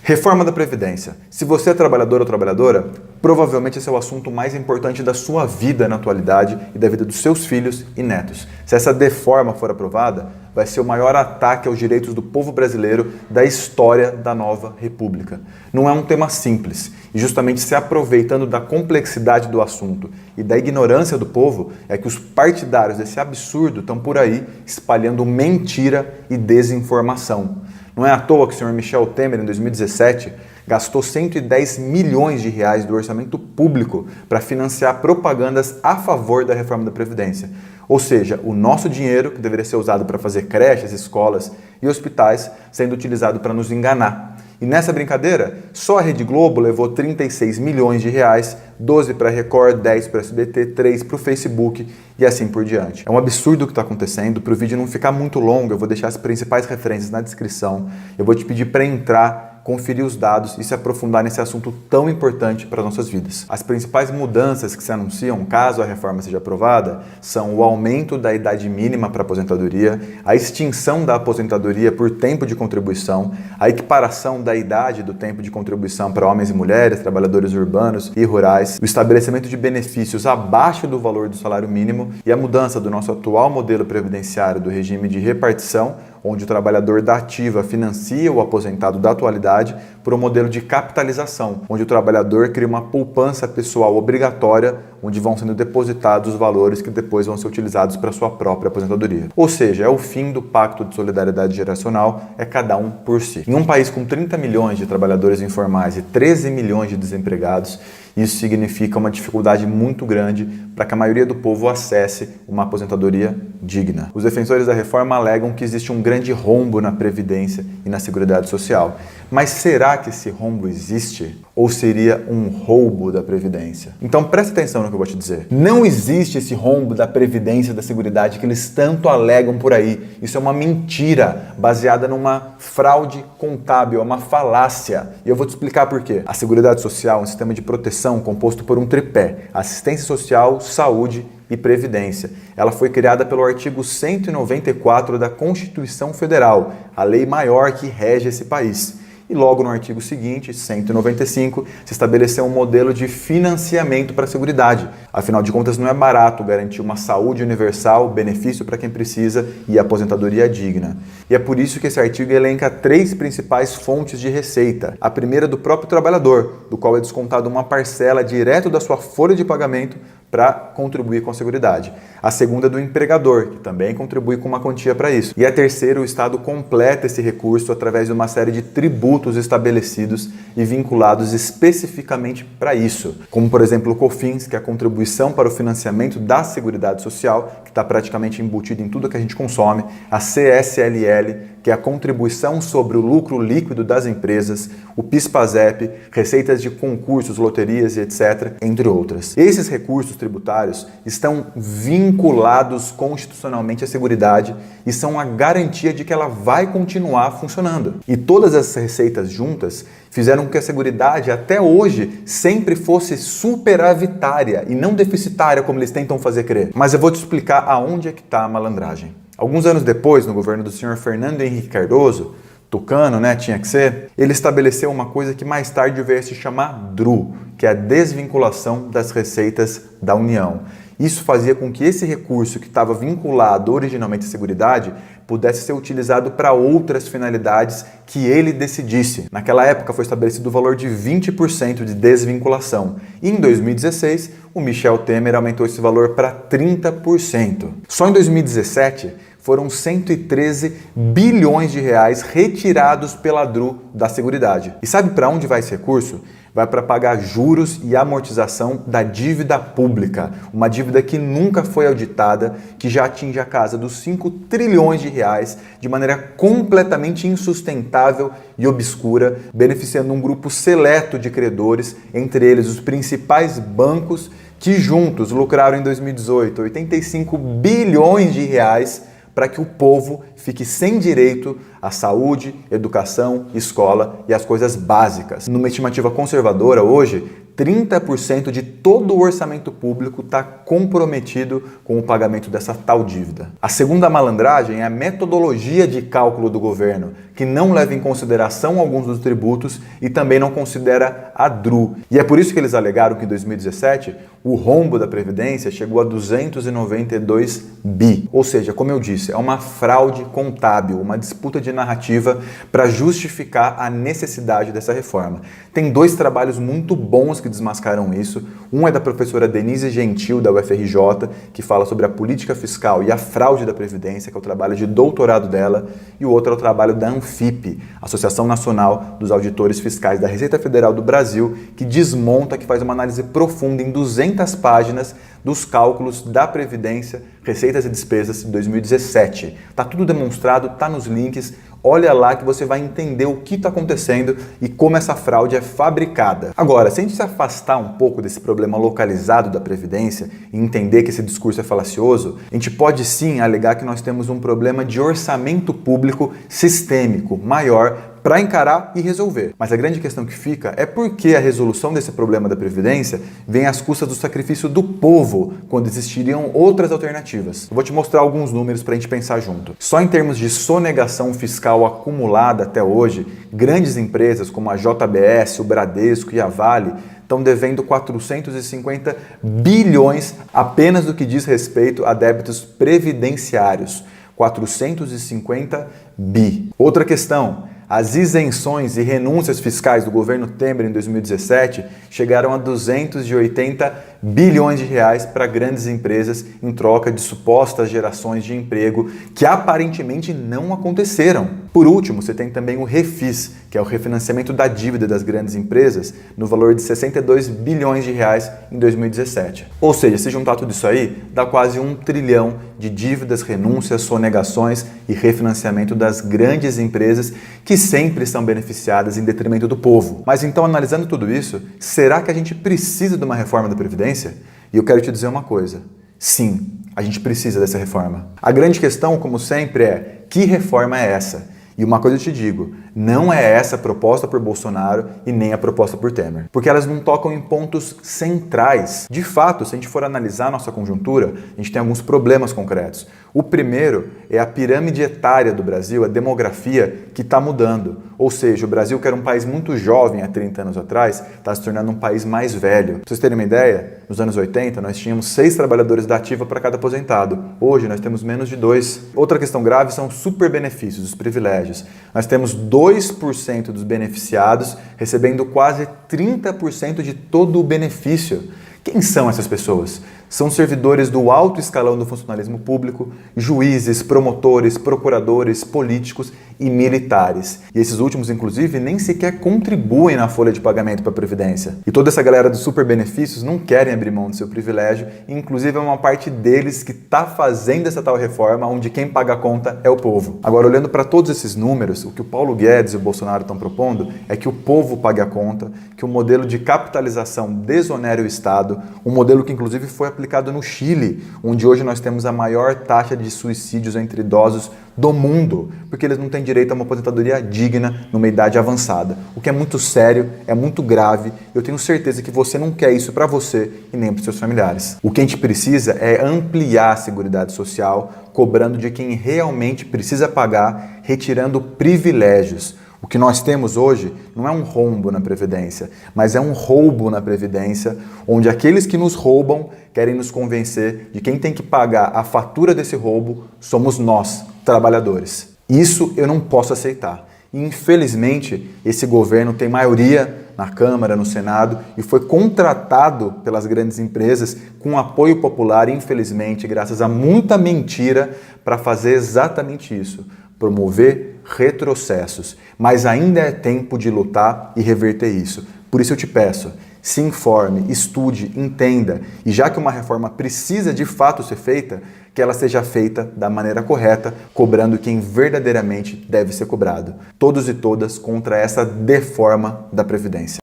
Reforma da Previdência. Se você é trabalhador ou trabalhadora, provavelmente esse é o assunto mais importante da sua vida na atualidade e da vida dos seus filhos e netos. Se essa reforma for aprovada, vai ser o maior ataque aos direitos do povo brasileiro da história da nova república. Não é um tema simples e justamente se aproveitando da complexidade do assunto e da ignorância do povo é que os partidários desse absurdo estão por aí espalhando mentira e desinformação. Não é à toa que o senhor Michel Temer, em 2017, gastou 110 milhões de reais do orçamento público para financiar propagandas a favor da reforma da Previdência. Ou seja, o nosso dinheiro, que deveria ser usado para fazer creches, escolas e hospitais, sendo utilizado para nos enganar. E nessa brincadeira, só a Rede Globo levou 36 milhões de reais, 12 para a Record, 10 para a SBT, 3 para o Facebook e assim por diante. É um absurdo o que está acontecendo. Para o vídeo não ficar muito longo, eu vou deixar as principais referências na descrição. Eu vou te pedir para entrar, conferir os dados e se aprofundar nesse assunto tão importante para as nossas vidas. As principais mudanças que se anunciam, caso a reforma seja aprovada, são o aumento da idade mínima para aposentadoria, a extinção da aposentadoria por tempo de contribuição, a equiparação da idade do tempo de contribuição para homens e mulheres, trabalhadores urbanos e rurais, o estabelecimento de benefícios abaixo do valor do salário mínimo e a mudança do nosso atual modelo previdenciário do regime de repartição, onde o trabalhador da ativa financia o aposentado da atualidade, por um modelo de capitalização, onde o trabalhador cria uma poupança pessoal obrigatória, onde vão sendo depositados os valores que depois vão ser utilizados para a sua própria aposentadoria. Ou seja, é o fim do pacto de solidariedade geracional, é cada um por si. Em um país com 30 milhões de trabalhadores informais e 13 milhões de desempregados, isso significa uma dificuldade muito grande para que a maioria do povo acesse uma aposentadoria digna. Os defensores da reforma alegam que existe um grande rombo na Previdência e na Seguridade Social. Mas será que esse rombo existe? Ou seria um roubo da Previdência? Então presta atenção no que eu vou te dizer. Não existe esse rombo da Previdência e da Seguridade que eles tanto alegam por aí. Isso é uma mentira baseada numa fraude contábil, é uma falácia. E eu vou te explicar por quê. A Seguridade Social é um sistema de proteção composto por um tripé: assistência social, saúde e previdência. Ela foi criada pelo artigo 194 da Constituição Federal, a lei maior que rege esse país. E logo no artigo seguinte, 195, se estabeleceu um modelo de financiamento para a Seguridade. Afinal de contas, não é barato garantir uma saúde universal, benefício para quem precisa e aposentadoria digna. E é por isso que esse artigo elenca 3 principais fontes de receita. A primeira é do próprio trabalhador, do qual é descontado uma parcela direto da sua folha de pagamento para contribuir com a Seguridade. A segunda é do empregador, que também contribui com uma quantia para isso. E a terceira, o Estado completa esse recurso através de uma série de tributos estabelecidos e vinculados especificamente para isso, como por exemplo o COFINS, que é a contribuição para o financiamento da Seguridade Social, que está praticamente embutido em tudo que a gente consome, a CSLL, que é a contribuição sobre o lucro líquido das empresas, o PIS/PASEP, receitas de concursos, loterias e etc., entre outras. Esses recursos tributários estão vinculados constitucionalmente à Seguridade e são a garantia de que ela vai continuar funcionando. E todas essas receitas juntas fizeram com que a Seguridade até hoje sempre fosse superavitária e não deficitária como eles tentam fazer crer. Mas eu vou te explicar aonde é que está a malandragem. Alguns anos depois, no governo do senhor Fernando Henrique Cardoso, tucano, né, tinha que ser, ele estabeleceu uma coisa que mais tarde veio a se chamar DRU, que é a desvinculação das receitas da União. Isso fazia com que esse recurso que estava vinculado originalmente à Seguridade pudesse ser utilizado para outras finalidades que ele decidisse. Naquela época foi estabelecido o valor de 20% de desvinculação. E em 2016, o Michel Temer aumentou esse valor para 30%. Só em 2017, foram 113 bilhões de reais retirados pela DRU da Seguridade. E sabe para onde vai esse recurso? Vai para pagar juros e amortização da dívida pública, uma dívida que nunca foi auditada, que já atinge a casa dos 5 trilhões de reais de maneira completamente insustentável e obscura, beneficiando um grupo seleto de credores, entre eles os principais bancos, que juntos lucraram em 2018 85 bilhões de reais para que o povo fique sem direito à saúde, educação, escola e às coisas básicas. Numa estimativa conservadora, hoje, 30% de todo o orçamento público está comprometido com o pagamento dessa tal dívida. A segunda malandragem é a metodologia de cálculo do governo, que não leva em consideração alguns dos tributos e também não considera a DRU. E é por isso que eles alegaram que em 2017 o rombo da Previdência chegou a 292 bi. Ou seja, como eu disse, é uma fraude contábil, uma disputa de narrativa para justificar a necessidade dessa reforma. Tem dois trabalhos muito bons que desmascaram isso. Um é da professora Denise Gentil, da UFRJ, que fala sobre a política fiscal e a fraude da Previdência, que é o trabalho de doutorado dela, e o outro é o trabalho da ANFIP, Associação Nacional dos Auditores Fiscais da Receita Federal do Brasil, que desmonta, que faz uma análise profunda em 200 páginas dos cálculos da Previdência, receitas e despesas de 2017. Tá tudo demonstrado, tá nos links. Olha lá que você vai entender o que está acontecendo e como essa fraude é fabricada. Agora, se a gente se afastar um pouco desse problema localizado da Previdência e entender que esse discurso é falacioso, a gente pode sim alegar que nós temos um problema de orçamento público sistêmico maior para encarar e resolver. Mas a grande questão que fica é por que a resolução desse problema da Previdência vem às custas do sacrifício do povo, quando existiriam outras alternativas. Eu vou te mostrar alguns números para a gente pensar junto. Só em termos de sonegação fiscal acumulada até hoje, grandes empresas como a JBS, o Bradesco e a Vale estão devendo 450 bilhões apenas do que diz respeito a débitos previdenciários. 450 bi. Outra questão. As isenções e renúncias fiscais do governo Temer em 2017 chegaram a 280 bilhões de reais para grandes empresas em troca de supostas gerações de emprego que aparentemente não aconteceram. Por último, você tem também o Refis, que é o refinanciamento da dívida das grandes empresas, no valor de 62 bilhões de reais em 2017. Ou seja, se juntar tudo isso aí, dá quase 1 trilhão de dívidas, renúncias, sonegações e refinanciamento das grandes empresas que sempre são beneficiadas em detrimento do povo. Mas então, analisando tudo isso, será que a gente precisa de uma reforma da Previdência? E eu quero te dizer uma coisa. Sim, a gente precisa dessa reforma. A grande questão, como sempre, é: que reforma é essa? E uma coisa eu te digo, não é essa proposta por Bolsonaro e nem a proposta por Temer. Porque elas não tocam em pontos centrais. De fato, se a gente for analisar a nossa conjuntura, a gente tem alguns problemas concretos. O primeiro é a pirâmide etária do Brasil, a demografia, que está mudando. Ou seja, o Brasil, que era um país muito jovem há 30 anos atrás, está se tornando um país mais velho. Pra vocês terem uma ideia, nos anos 80 nós tínhamos 6 trabalhadores da ativa para cada aposentado. Hoje nós temos menos de 2. Outra questão grave são os superbenefícios, os privilégios. Nós temos 2% dos beneficiados recebendo quase 30% de todo o benefício. Quem são essas pessoas? São servidores do alto escalão do funcionalismo público, juízes, promotores, procuradores, políticos e militares. E esses últimos, inclusive, nem sequer contribuem na folha de pagamento para a Previdência. E toda essa galera dos super benefícios não querem abrir mão do seu privilégio, e inclusive é uma parte deles que está fazendo essa tal reforma, onde quem paga a conta é o povo. Agora, olhando para todos esses números, o que o Paulo Guedes e o Bolsonaro estão propondo é que o povo pague a conta, que o modelo de capitalização desonere o Estado, um modelo que inclusive foi aplicado no Chile, onde hoje nós temos a maior taxa de suicídios entre idosos do mundo, porque eles não têm direito a uma aposentadoria digna numa idade avançada. O que é muito sério, é muito grave. Eu tenho certeza que você não quer isso para você e nem para os seus familiares. O que a gente precisa é ampliar a Seguridade Social, cobrando de quem realmente precisa pagar, retirando privilégios. O que nós temos hoje não é um rombo na Previdência, mas é um roubo na Previdência, onde aqueles que nos roubam querem nos convencer de quem tem que pagar a fatura desse roubo somos nós, trabalhadores. Isso eu não posso aceitar. E, infelizmente, esse governo tem maioria na Câmara, no Senado, e foi contratado pelas grandes empresas com apoio popular, infelizmente, graças a muita mentira, para fazer exatamente isso, promover retrocessos. Mas ainda é tempo de lutar e reverter isso. Por isso eu te peço, se informe, estude, entenda, e já que uma reforma precisa de fato ser feita, que ela seja feita da maneira correta, cobrando quem verdadeiramente deve ser cobrado. Todos e todas contra essa deforma da Previdência.